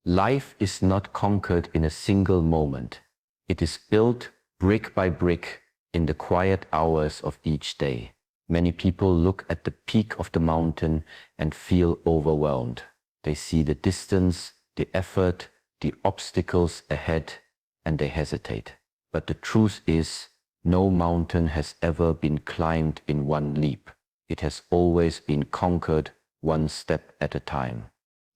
Life is not conquered in a single moment. It is built brick by brick in the quiet hours of each day. Many people look at the peak of the mountain and feel overwhelmed. They see the distance, the effort, the obstacles ahead, and they hesitate. But the truth is, no mountain has ever been climbed in one leap. It has always been conquered one step at a time.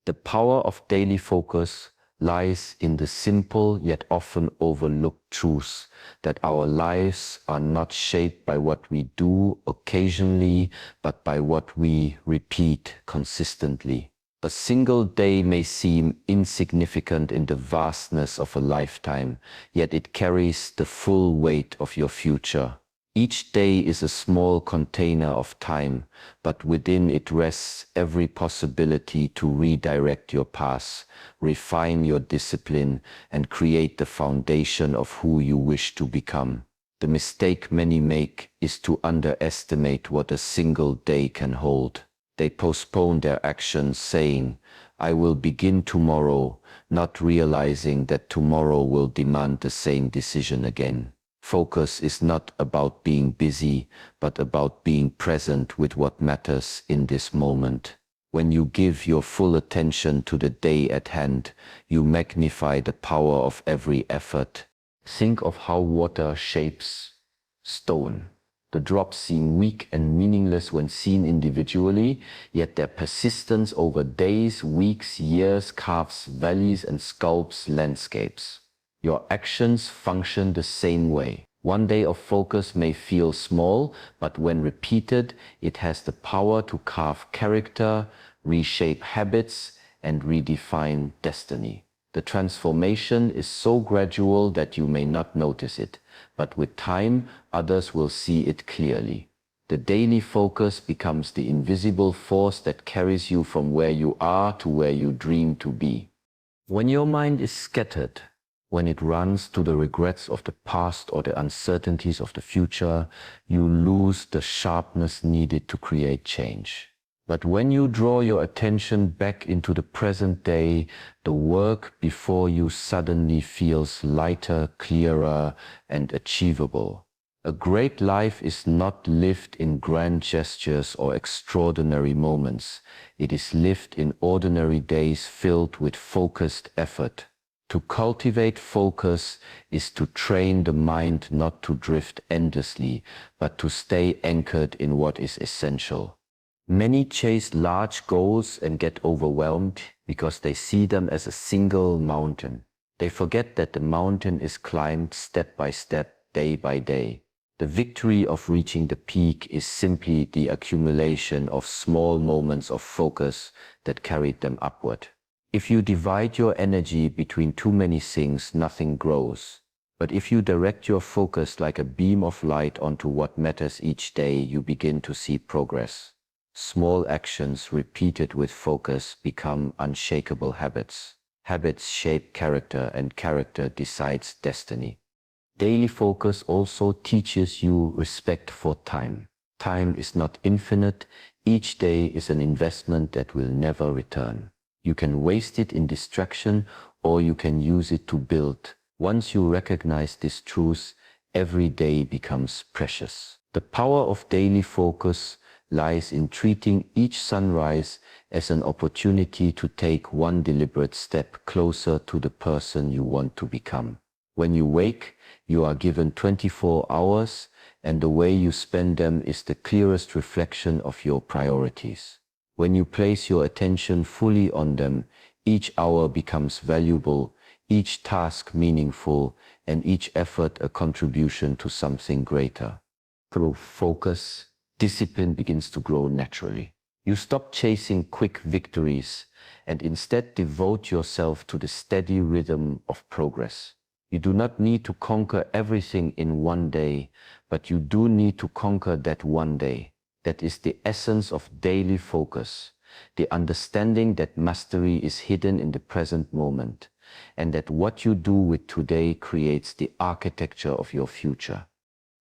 The power of daily focus lies in the simple yet often overlooked truth that our lives are not shaped by what we do occasionally, but by what we repeat consistently. A single day may seem insignificant in the vastness of a lifetime, yet it carries the full weight of your future. Each day is a small container of time, but within it rests every possibility to redirect your path, refine your discipline, and create the foundation of who you wish to become. The mistake many make is to underestimate what a single day can hold. They postpone their actions, saying, "I will begin tomorrow," not realizing that tomorrow will demand the same decision again. Focus is not about being busy, but about being present with what matters in this moment. When you give your full attention to the day at hand, you magnify the power of every effort. Think of how water shapes stone. The drops seem weak and meaningless when seen individually, yet their persistence over days, weeks, years carves valleys and sculpts landscapes. Your actions function the same way. One day of focus may feel small, but when repeated, it has the power to carve character, reshape habits, and redefine destiny. The transformation is so gradual that you may not notice it, but with time, others will see it clearly. The daily focus becomes the invisible force that carries you from where you are to where you dream to be. When your mind is scattered, when it runs to the regrets of the past or the uncertainties of the future, you lose the sharpness needed to create change. But when you draw your attention back into the present day, the work before you suddenly feels lighter, clearer, and achievable. A great life is not lived in grand gestures or extraordinary moments. It is lived in ordinary days filled with focused effort. To cultivate focus is to train the mind not to drift endlessly, but to stay anchored in what is essential. Many chase large goals and get overwhelmed because they see them as a single mountain. They forget that the mountain is climbed step by step, day by day. The victory of reaching the peak is simply the accumulation of small moments of focus that carried them upward. If you divide your energy between too many things, nothing grows. But if you direct your focus like a beam of light onto what matters each day, you begin to see progress. Small actions repeated with focus become unshakable habits. Habits shape character, and character decides destiny. Daily focus also teaches you respect for time. Time is not infinite. Each day is an investment that will never return. You can waste it in distraction, or you can use it to build. Once you recognize this truth, every day becomes precious. The power of daily focus lies in treating each sunrise as an opportunity to take one deliberate step closer to the person you want to become. When you wake, you are given 24 hours, and the way you spend them is the clearest reflection of your priorities. When you place your attention fully on them, each hour becomes valuable, each task meaningful, and each effort a contribution to something greater. Through focus, discipline begins to grow naturally. You stop chasing quick victories and instead devote yourself to the steady rhythm of progress. You do not need to conquer everything in one day, but you do need to conquer that one day. That is the essence of daily focus, the understanding that mastery is hidden in the present moment, and that what you do with today creates the architecture of your future.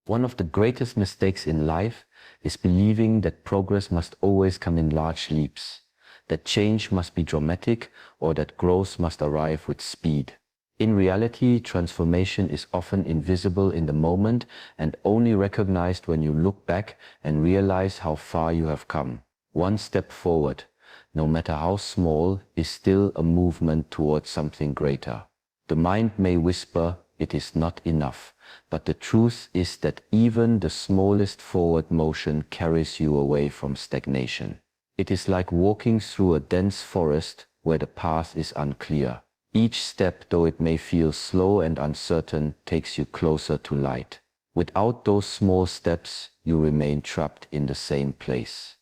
One of the greatest mistakes in life is believing that progress must always come in large leaps. that change must be dramatic or that growth must arrive with speed. In reality, transformation is often invisible in the moment and only recognized when you look back and realize how far you have come. One step forward, no matter how small, is still a movement towards something greater. The mind may whisper, "It is not enough," but the truth is that even the smallest forward motion carries you away from stagnation. It is like walking through a dense forest where the path is unclear. Each step, though it may feel slow and uncertain, takes you closer to light. Without those small steps, you remain trapped in the same place.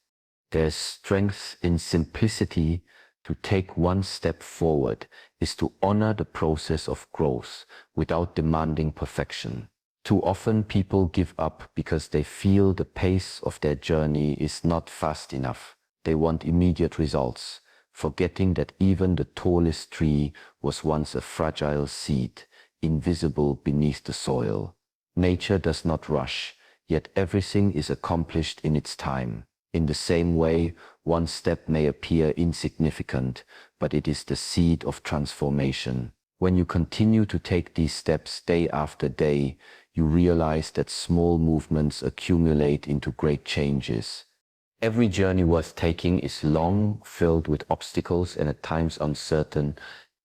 There's strength in simplicity. To take one step forward is to honor the process of growth without demanding perfection. Too often people give up because they feel the pace of their journey is not fast enough. They want immediate results, forgetting that even the tallest tree was once a fragile seed, invisible beneath the soil. Nature does not rush, yet everything is accomplished in its time. In the same way, one step may appear insignificant, but it is the seed of transformation. When you continue to take these steps day after day, you realize that small movements accumulate into great changes. Every journey worth taking is long, filled with obstacles and at times uncertain.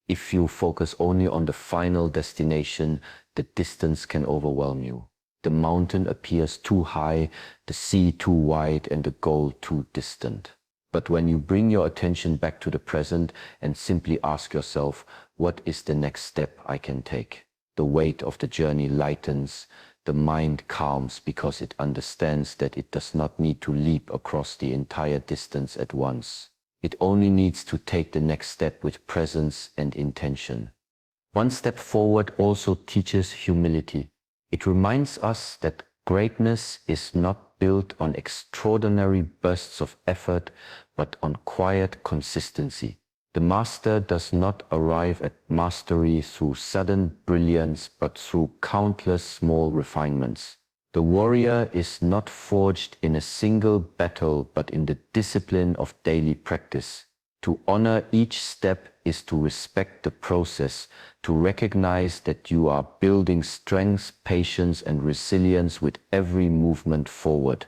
If you focus only on the final destination, the distance can overwhelm you. The mountain appears too high, the sea too wide, and the goal too distant. But when you bring your attention back to the present and simply ask yourself, what is the next step I can take? The weight of the journey lightens, the mind calms because it understands that it does not need to leap across the entire distance at once. It only needs to take the next step with presence and intention. One step forward also teaches humility. It reminds us that greatness is not built on extraordinary bursts of effort, but on quiet consistency. The master does not arrive at mastery through sudden brilliance, but through countless small refinements. The warrior is not forged in a single battle, but in the discipline of daily practice. To honor each step is to respect the process, to recognize that you are building strength, patience, and resilience with every movement forward.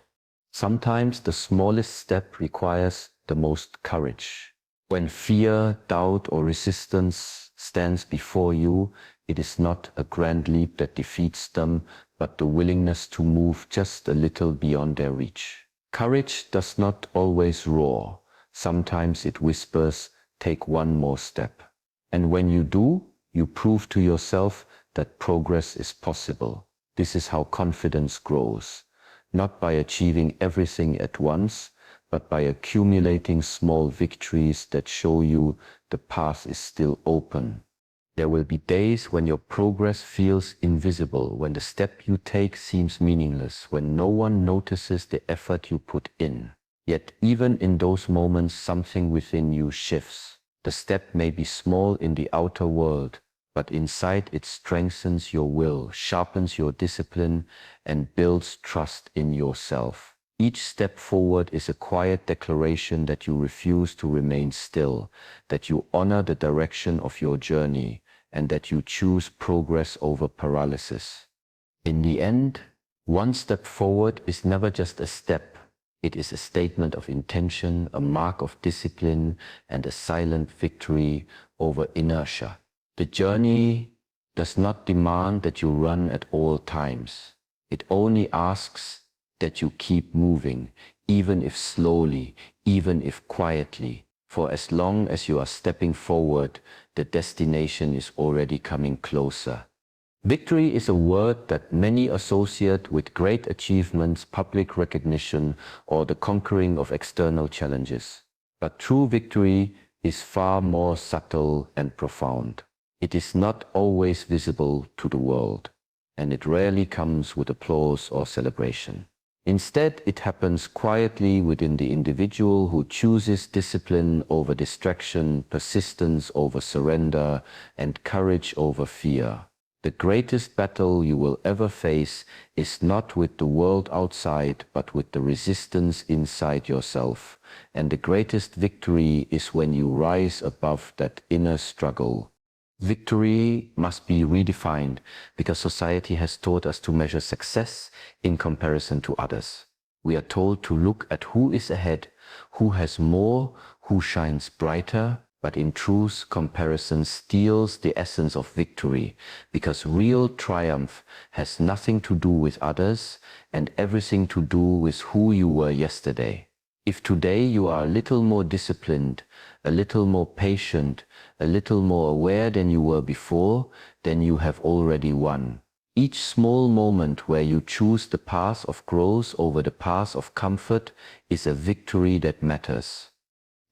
Sometimes the smallest step requires the most courage. When fear, doubt, or resistance stands before you, it is not a grand leap that defeats them, but the willingness to move just a little beyond their reach. Courage does not always roar. Sometimes it whispers, "Take one more step." And when you do, you prove to yourself that progress is possible. This is how confidence grows, not by achieving everything at once, but by accumulating small victories that show you the path is still open. There will be days when your progress feels invisible, when the step you take seems meaningless, when no one notices the effort you put in. Yet even in those moments, something within you shifts. The step may be small in the outer world, but inside it strengthens your will, sharpens your discipline, and builds trust in yourself. Each step forward is a quiet declaration that you refuse to remain still, that you honor the direction of your journey, and that you choose progress over paralysis. In the end, one step forward is never just a step. It is a statement of intention, a mark of discipline, and a silent victory over inertia. The journey does not demand that you run at all times. It only asks that you keep moving, even if slowly, even if quietly. For as long as you are stepping forward, the destination is already coming closer. Victory is a word that many associate with great achievements, public recognition, or the conquering of external challenges. But true victory is far more subtle and profound. It is not always visible to the world, and it rarely comes with applause or celebration. Instead, it happens quietly within the individual who chooses discipline over distraction, persistence over surrender, and courage over fear. The greatest battle you will ever face is not with the world outside, but with the resistance inside yourself. And the greatest victory is when you rise above that inner struggle. Victory must be redefined because society has taught us to measure success in comparison to others. We are told to look at who is ahead, who has more, who shines brighter, but in truth, comparison steals the essence of victory, because real triumph has nothing to do with others and everything to do with who you were yesterday. If today you are a little more disciplined, a little more patient, a little more aware than you were before, then you have already won. Each small moment where you choose the path of growth over the path of comfort is a victory that matters.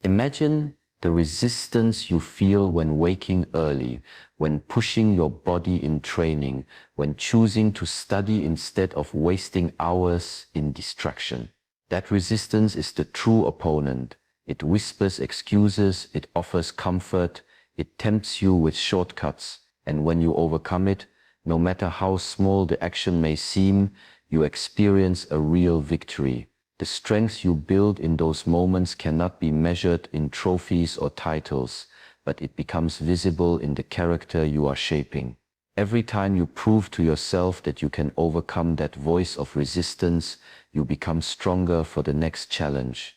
Imagine the resistance you feel when waking early, when pushing your body in training, when choosing to study instead of wasting hours in distraction. That resistance is the true opponent. It whispers excuses, it offers comfort, it tempts you with shortcuts, and when you overcome it, no matter how small the action may seem, you experience a real victory. The strength you build in those moments cannot be measured in trophies or titles, but it becomes visible in the character you are shaping. Every time you prove to yourself that you can overcome that voice of resistance, you become stronger for the next challenge.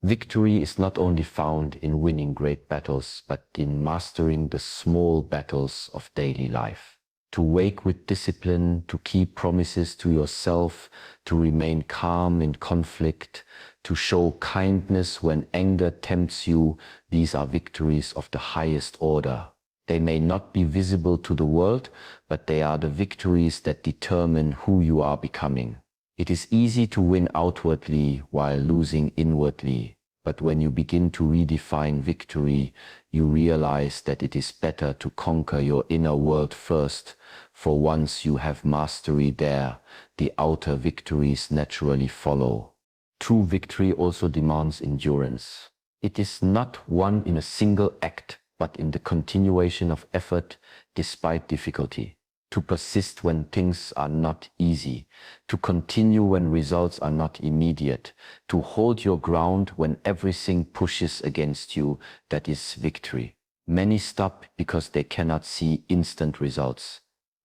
Victory is not only found in winning great battles, but in mastering the small battles of daily life. To wake with discipline, to keep promises to yourself, to remain calm in conflict, to show kindness when anger tempts you, these are victories of the highest order. They may not be visible to the world, but they are the victories that determine who you are becoming. It is easy to win outwardly while losing inwardly. But when you begin to redefine victory, you realize that it is better to conquer your inner world first, for once you have mastery there, the outer victories naturally follow. True victory also demands endurance. It is not won in a single act, but in the continuation of effort despite difficulty. To persist when things are not easy, to continue when results are not immediate, to hold your ground when everything pushes against you, that is victory. Many stop because they cannot see instant results.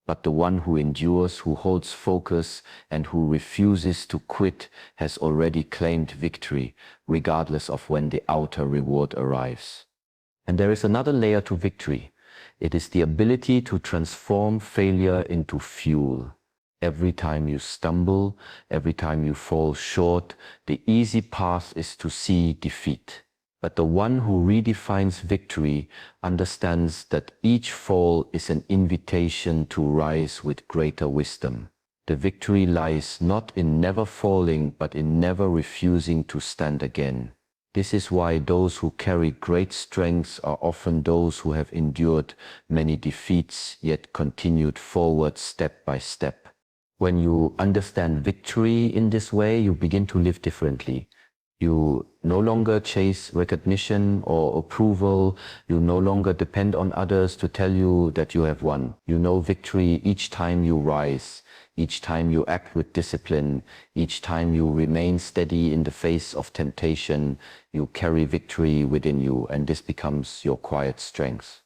But the one who endures, who holds focus, and who refuses to quit has already claimed victory, regardless of when the outer reward arrives. And there is another layer to victory. It is the ability to transform failure into fuel. Every time you stumble, every time you fall short, the easy path is to see defeat. But the one who redefines victory understands that each fall is an invitation to rise with greater wisdom. The victory lies not in never falling, but in never refusing to stand again. This is why those who carry great strengths are often those who have endured many defeats, yet continued forward step by step. When you understand victory in this way, you begin to live differently. You no longer chase recognition or approval. You no longer depend on others to tell you that you have won. You know victory each time you rise, each time you act with discipline, each time you remain steady in the face of temptation. You carry victory within you, and this becomes your quiet strength.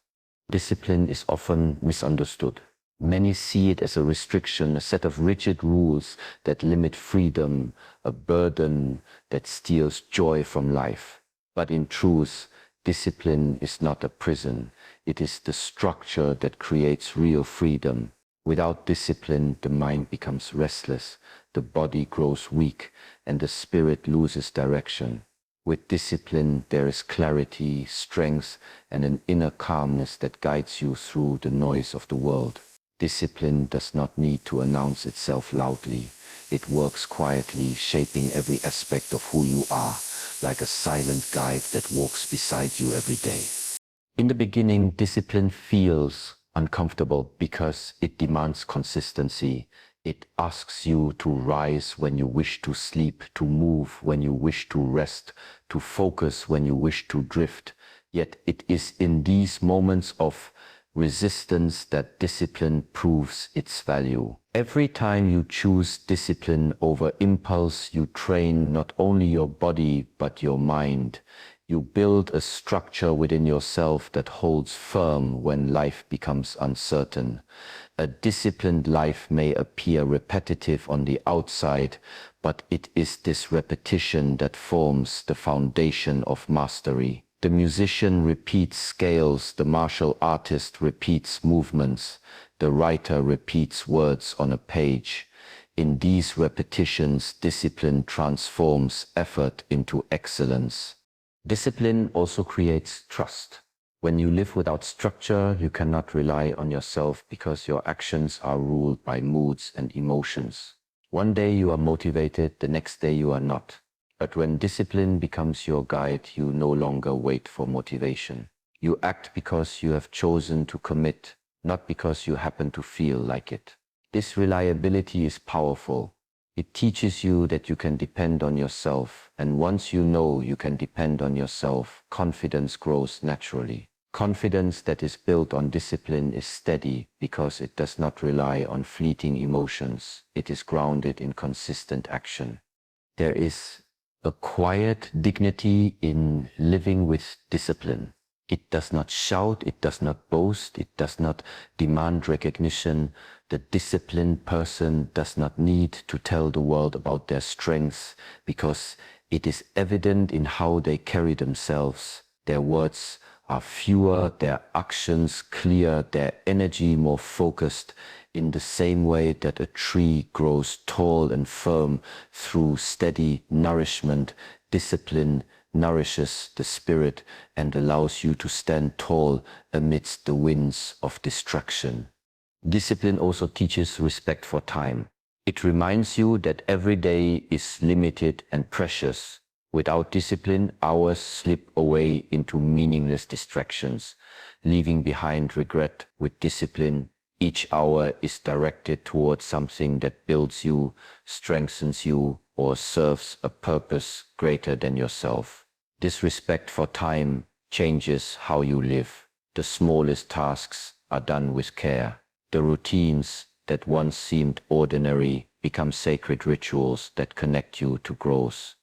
Discipline is often misunderstood. Many see it as a restriction, a set of rigid rules that limit freedom, a burden that steals joy from life. But in truth, discipline is not a prison. It is the structure that creates real freedom. Without discipline, the mind becomes restless, the body grows weak, and the spirit loses direction. With discipline, there is clarity, strength, and an inner calmness that guides you through the noise of the world. Discipline does not need to announce itself loudly. It works quietly, shaping every aspect of who you are, like a silent guide that walks beside you every day. In the beginning, discipline feels uncomfortable because it demands consistency. It asks you to rise when you wish to sleep, to move when you wish to rest, to focus when you wish to drift. Yet it is in these moments of resistance that discipline proves its value. Every time you choose discipline over impulse, you train not only your body but your mind. You build a structure within yourself that holds firm when life becomes uncertain. A disciplined life may appear repetitive on the outside, but it is this repetition that forms the foundation of mastery. The musician repeats scales, the martial artist repeats movements, the writer repeats words on a page. In these repetitions, discipline transforms effort into excellence. Discipline also creates trust. When you live without structure, you cannot rely on yourself because your actions are ruled by moods and emotions. One day you are motivated, the next day you are not. But when discipline becomes your guide, you no longer wait for motivation. You act because you have chosen to commit, not because you happen to feel like it. This reliability is powerful. It teaches you that you can depend on yourself, and once you know you can depend on yourself, confidence grows naturally. Confidence that is built on discipline is steady because it does not rely on fleeting emotions. It is grounded in consistent action. There is a quiet dignity in living with discipline. It does not shout, it does not boast, it does not demand recognition. The disciplined person does not need to tell the world about their strengths because it is evident in how they carry themselves. Their words are fewer, their actions clear, their energy more focused, in the same way that a tree grows tall and firm through steady nourishment. Discipline nourishes the spirit and allows you to stand tall amidst the winds of distraction. Discipline also teaches respect for time. It reminds you that every day is limited and precious. Without discipline, hours slip away into meaningless distractions, leaving behind regret. With discipline, each hour is directed towards something that builds you, strengthens you, or serves a purpose greater than yourself. This respect for time changes how you live. The smallest tasks are done with care. The routines that once seemed ordinary become sacred rituals that connect you to growth.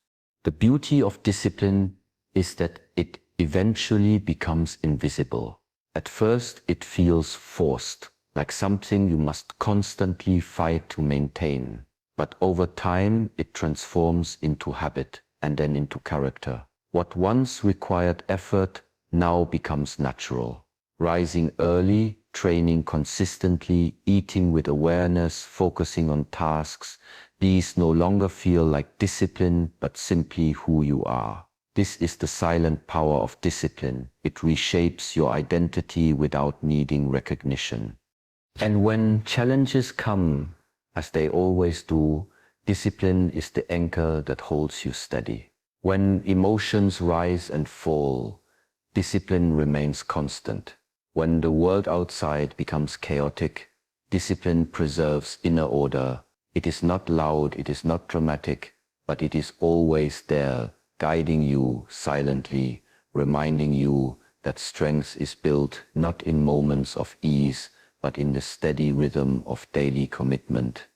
The beauty of discipline is that it eventually becomes invisible. At first, it feels forced, like something you must constantly fight to maintain. But over time, it transforms into habit and then into character. What once required effort now becomes natural. Rising early, training consistently, eating with awareness, focusing on tasks, these no longer feel like discipline, but simply who you are. This is the silent power of discipline. It reshapes your identity without needing recognition. And when challenges come, as they always do, discipline is the anchor that holds you steady. When emotions rise and fall, discipline remains constant. When the world outside becomes chaotic, discipline preserves inner order. It is not loud, it is not dramatic, but it is always there, guiding you silently, reminding you that strength is built not in moments of ease, but in the steady rhythm of daily commitment.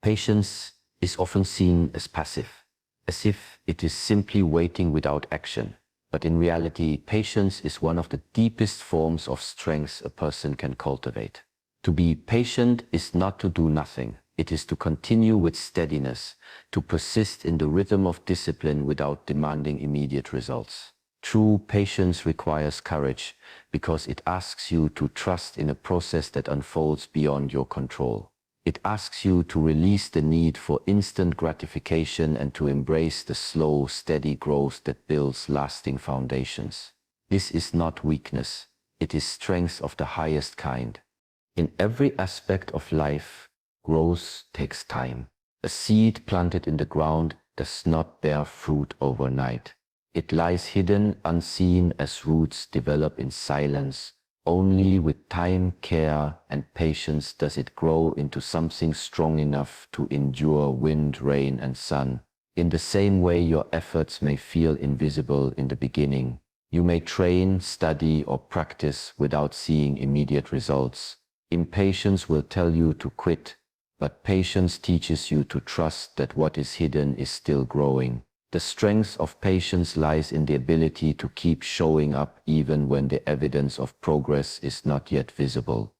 Patience is often seen as passive, as if it is simply waiting without action. But in reality, patience is one of the deepest forms of strength a person can cultivate. To be patient is not to do nothing. It is to continue with steadiness, to persist in the rhythm of discipline without demanding immediate results. True patience requires courage because it asks you to trust in a process that unfolds beyond your control. It asks you to release the need for instant gratification and to embrace the slow, steady growth that builds lasting foundations. This is not weakness. It is strength of the highest kind. In every aspect of life, growth takes time. A seed planted in the ground does not bear fruit overnight. It lies hidden, unseen, as roots develop in silence. Only with time, care, and patience does it grow into something strong enough to endure wind, rain, and sun. In the same way, your efforts may feel invisible in the beginning, You may train, study, or practice without seeing immediate results. Impatience will tell you to quit, but patience teaches you to trust that what is hidden is still growing. The strength of patience lies in the ability to keep showing up even when the evidence of progress is not yet visible.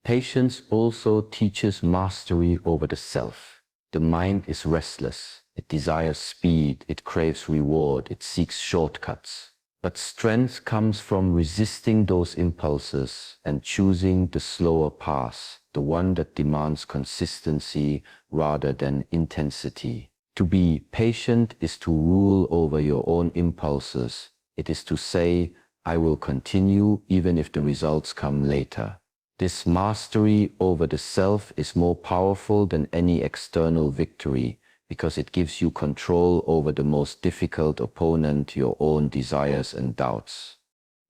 Patience also teaches mastery over the self. The mind is restless. It desires speed. It craves reward. It seeks shortcuts. But strength comes from resisting those impulses and choosing the slower path, the one that demands consistency rather than intensity. To be patient is to rule over your own impulses. It is to say, I will continue even if the results come later. This mastery over the self is more powerful than any external victory because it gives you control over the most difficult opponent, your own desires and doubts.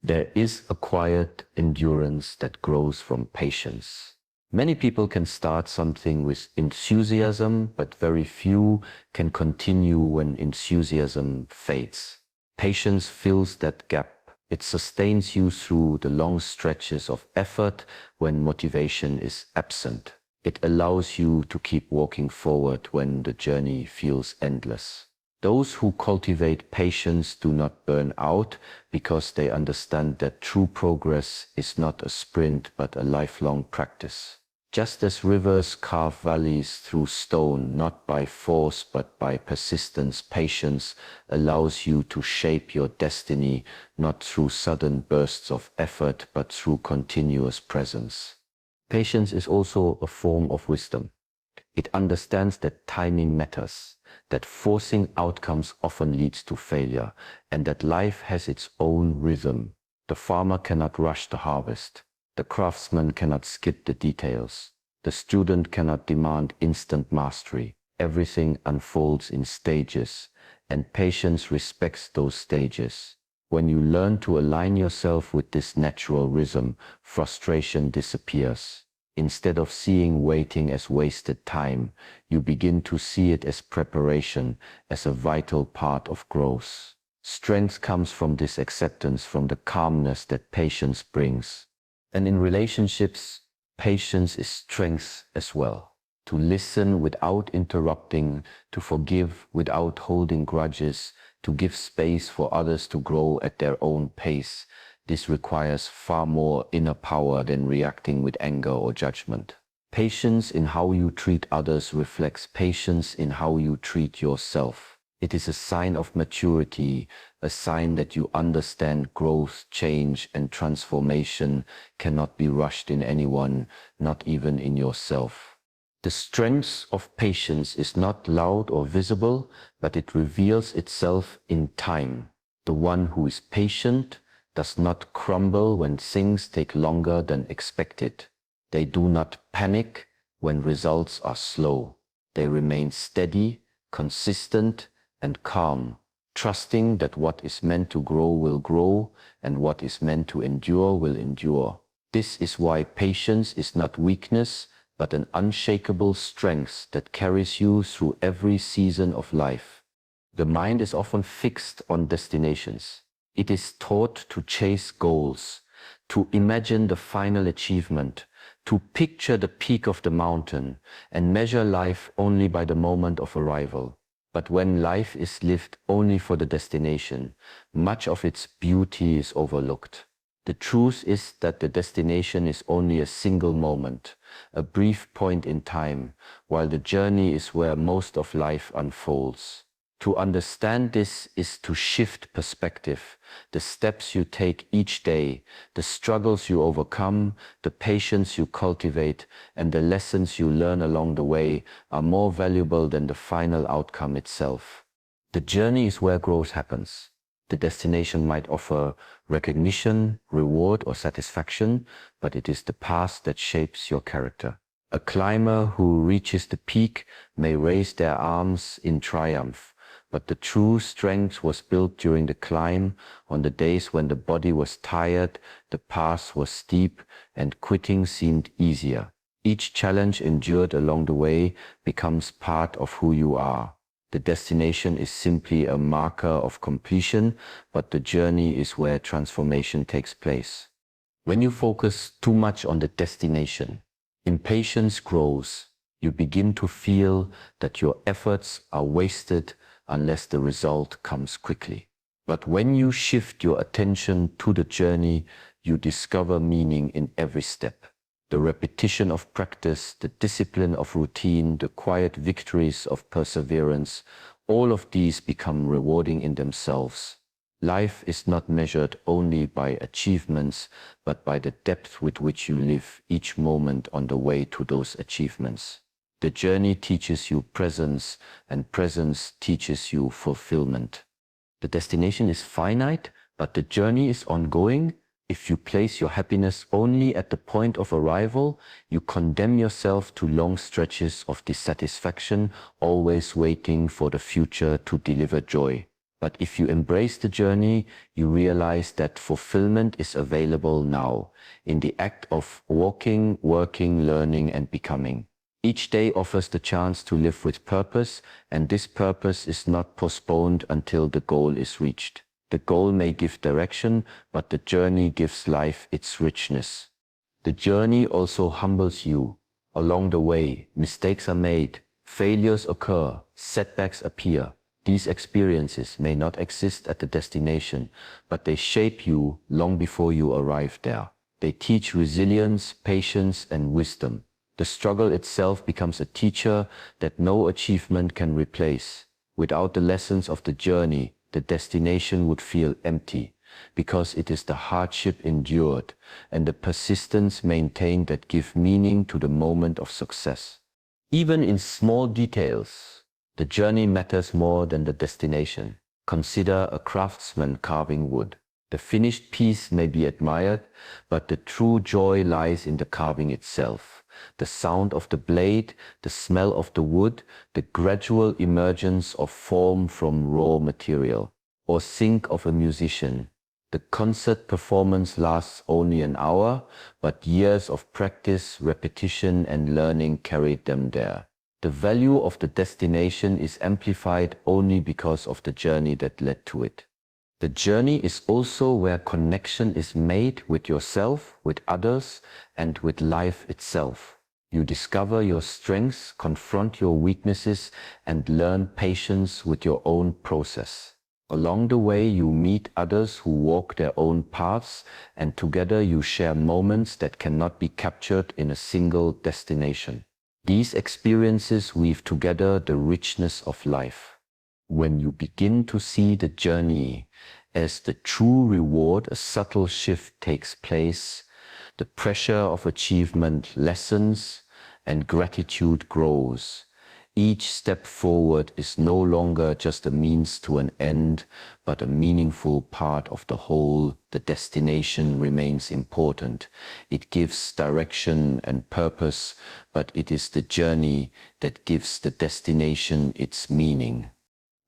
There is a quiet endurance that grows from patience. Many people can start something with enthusiasm, but very few can continue when enthusiasm fades. Patience fills that gap. It sustains you through the long stretches of effort when motivation is absent. It allows you to keep walking forward when the journey feels endless. Those who cultivate patience do not burn out because they understand that true progress is not a sprint but a lifelong practice. Just as rivers carve valleys through stone, not by force but by persistence, patience allows you to shape your destiny not through sudden bursts of effort but through continuous presence. Patience is also a form of wisdom. It understands that timing matters, that forcing outcomes often leads to failure, and that life has its own rhythm. The farmer cannot rush the harvest. The craftsman cannot skip the details. The student cannot demand instant mastery. Everything unfolds in stages, and patience respects those stages. When you learn to align yourself with this natural rhythm, frustration disappears. Instead of seeing waiting as wasted time, you begin to see it as preparation, as a vital part of growth. Strength comes from this acceptance, from the calmness that patience brings. And in relationships, patience is strength as well. To listen without interrupting, to forgive without holding grudges, to give space for others to grow at their own pace. This requires far more inner power than reacting with anger or judgment. Patience in how you treat others reflects patience in how you treat yourself. It is a sign of maturity, a sign that you understand growth, change, and transformation cannot be rushed in anyone, not even in yourself. The strength of patience is not loud or visible, but it reveals itself in time. The one who is patient does not crumble when things take longer than expected. They do not panic when results are slow. They remain steady, consistent, and calm, trusting that what is meant to grow will grow and what is meant to endure will endure. This is why patience is not weakness, but an unshakable strength that carries you through every season of life. The mind is often fixed on destinations. It is taught to chase goals, to imagine the final achievement, to picture the peak of the mountain, and measure life only by the moment of arrival. But when life is lived only for the destination, much of its beauty is overlooked. The truth is that the destination is only a single moment, a brief point in time, while the journey is where most of life unfolds. To understand this is to shift perspective. The steps you take each day, the struggles you overcome, the patience you cultivate, and the lessons you learn along the way are more valuable than the final outcome itself. The journey is where growth happens. The destination might offer recognition, reward, or satisfaction, but it is the path that shapes your character. A climber who reaches the peak may raise their arms in triumph, but the true strength was built during the climb, on the days when the body was tired, the path was steep, and quitting seemed easier. Each challenge endured along the way becomes part of who you are. The destination is simply a marker of completion, but the journey is where transformation takes place. When you focus too much on the destination, impatience grows. You begin to feel that your efforts are wasted unless the result comes quickly. But when you shift your attention to the journey, you discover meaning in every step. The repetition of practice, the discipline of routine, the quiet victories of perseverance, all of these become rewarding in themselves. Life is not measured only by achievements, but by the depth with which you live each moment on the way to those achievements. The journey teaches you presence, and presence teaches you fulfillment. The destination is finite, but the journey is ongoing. If you place your happiness only at the point of arrival, you condemn yourself to long stretches of dissatisfaction, always waiting for the future to deliver joy. But if you embrace the journey, you realize that fulfillment is available now, in the act of walking, working, learning, and becoming. Each day offers the chance to live with purpose, and this purpose is not postponed until the goal is reached. The goal may give direction, but the journey gives life its richness. The journey also humbles you. Along the way, mistakes are made, failures occur, setbacks appear. These experiences may not exist at the destination, but they shape you long before you arrive there. They teach resilience, patience, and wisdom. The struggle itself becomes a teacher that no achievement can replace. Without the lessons of the journey, the destination would feel empty, because it is the hardship endured and the persistence maintained that give meaning to the moment of success. Even in small details, the journey matters more than the destination. Consider a craftsman carving wood. The finished piece may be admired, but the true joy lies in the carving itself. The sound of the blade, the smell of the wood, the gradual emergence of form from raw material. Or think of a musician. The concert performance lasts only an hour, but years of practice, repetition, and learning carried them there. The value of the destination is amplified only because of the journey that led to it. The journey is also where connection is made with yourself, with others, and with life itself. You discover your strengths, confront your weaknesses, and learn patience with your own process. Along the way, you meet others who walk their own paths, and together you share moments that cannot be captured in a single destination. These experiences weave together the richness of life. When you begin to see the journey as the true reward, a subtle shift takes place. The pressure of achievement lessens and gratitude grows. Each step forward is no longer just a means to an end, but a meaningful part of the whole. The destination remains important. It gives direction and purpose, but it is the journey that gives the destination its meaning.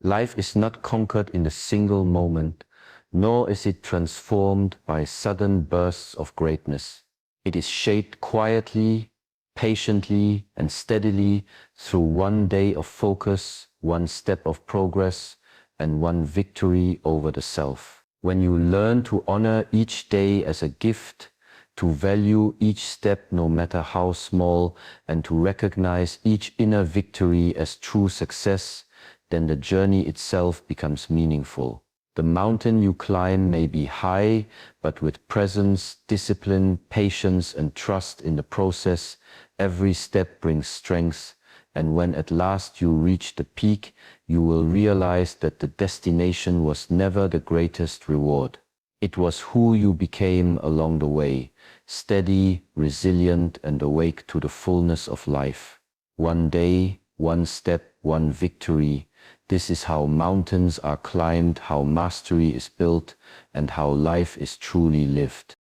Life is not conquered in a single moment, nor is it transformed by sudden bursts of greatness. It is shaped quietly, patiently, and steadily through one day of focus, one step of progress, and one victory over the self. When you learn to honor each day as a gift, to value each step no matter how small, and to recognize each inner victory as true success, then the journey itself becomes meaningful. The mountain you climb may be high, but with presence, discipline, patience, and trust in the process, every step brings strength, and when at last you reach the peak, you will realize that the destination was never the greatest reward. It was who you became along the way, steady, resilient, and awake to the fullness of life. One day, one step, one victory. This is how mountains are climbed, how mastery is built, and how life is truly lived.